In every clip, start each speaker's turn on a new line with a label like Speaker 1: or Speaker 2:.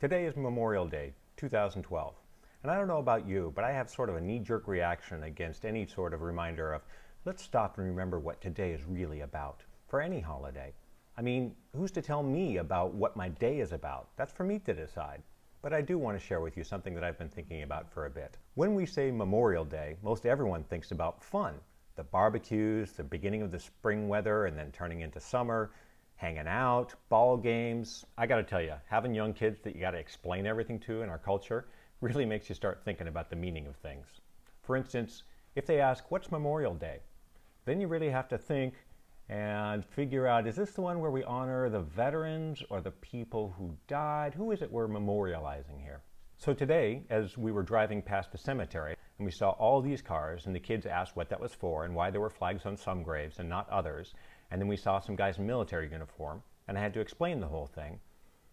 Speaker 1: Today is Memorial Day, 2012. And I don't know about you, but I have sort of a knee-jerk reaction against any sort of reminder of, let's stop and remember what today is really about, for any holiday. I mean, who's to tell me about what my day is about? That's for me to decide. But I do want to share with you something that I've been thinking about for a bit. When we say Memorial Day, most everyone thinks about fun. The barbecues, the beginning of the spring weather and then turning into summer, hanging out, ball games. I gotta tell you, having young kids that you gotta explain everything to in our culture really makes you start thinking about the meaning of things. For instance, if they ask, what's Memorial Day? Then you really have to think and figure out, is this the one where we honor the veterans or the people who died? Who is it we're memorializing here? So today, as we were driving past the cemetery, and we saw all these cars, and the kids asked what that was for and why there were flags on some graves and not others, and then we saw some guys in military uniform, and I had to explain the whole thing.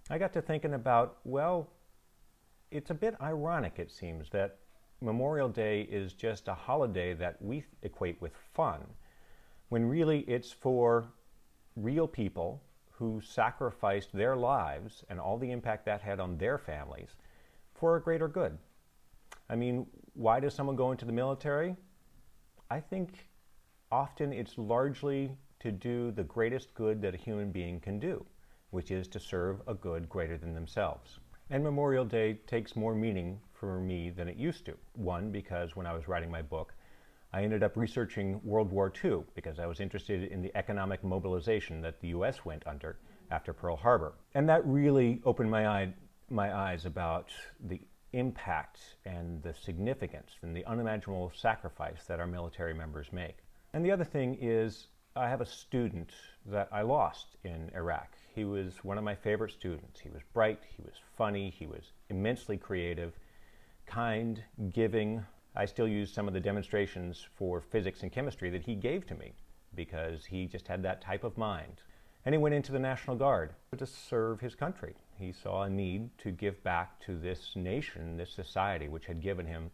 Speaker 1: I got to thinking about, well, it's a bit ironic, it seems, that Memorial Day is just a holiday that we equate with fun, when really it's for real people who sacrificed their lives and all the impact that had on their families for a greater good. I mean, why does someone go into the military? I think often it's largely to do the greatest good that a human being can do, which is to serve a good greater than themselves. And Memorial Day takes more meaning for me than it used to. One, because when I was writing my book, I ended up researching World War II because I was interested in the economic mobilization that the US went under after Pearl Harbor. And that really opened my eyes about the impact and the significance and the unimaginable sacrifice that our military members make. And the other thing is, I have a student that I lost in Iraq. He was one of my favorite students. He was bright, he was funny, he was immensely creative, kind, giving. I still use some of the demonstrations for physics and chemistry that he gave to me because he just had that type of mind. And he went into the National Guard to serve his country. He saw a need to give back to this nation, this society, which had given him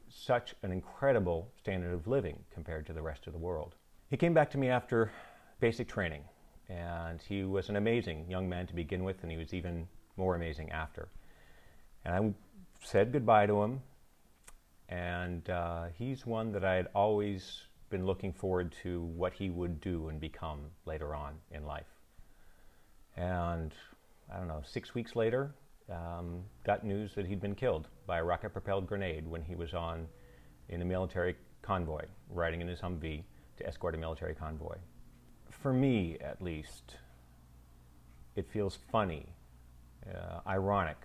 Speaker 1: such an incredible standard of living compared to the rest of the world. He came back to me after basic training, and he was an amazing young man to begin with, and he was even more amazing after. And I said goodbye to him, and he's one that I had always been looking forward to what he would do and become later on in life. And I don't know, 6 weeks later, got news that he'd been killed by a rocket-propelled grenade when he was in a military convoy, riding in his Humvee to escort a military convoy. For me, at least, it feels funny, ironic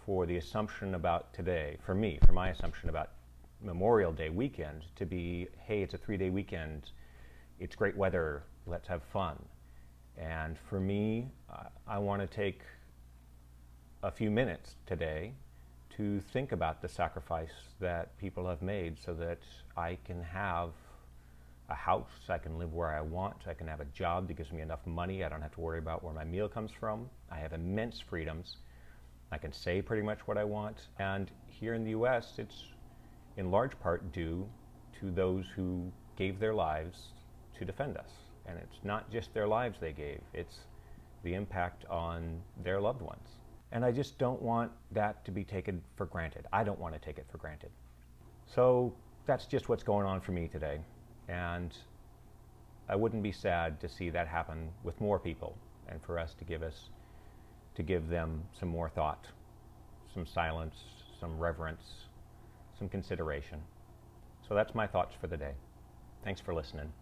Speaker 1: for the assumption about today, for me, for my assumption about Memorial Day weekend to be, hey, it's a 3-day weekend, it's great weather, let's have fun. And for me, I want to take a few minutes today to think about the sacrifice that people have made so that I can have a house, I can live where I want, I can have a job that gives me enough money, I don't have to worry about where my meal comes from. I have immense freedoms. I can say pretty much what I want. And here in the US, it's in large part due to those who gave their lives to defend us. And it's not just their lives they gave, it's the impact on their loved ones. And I just don't want that to be taken for granted. I don't want to take it for granted. So that's just what's going on for me today. And I wouldn't be sad to see that happen with more people and for us to give them some more thought, some silence, some reverence, some consideration. So that's my thoughts for the day. Thanks for listening.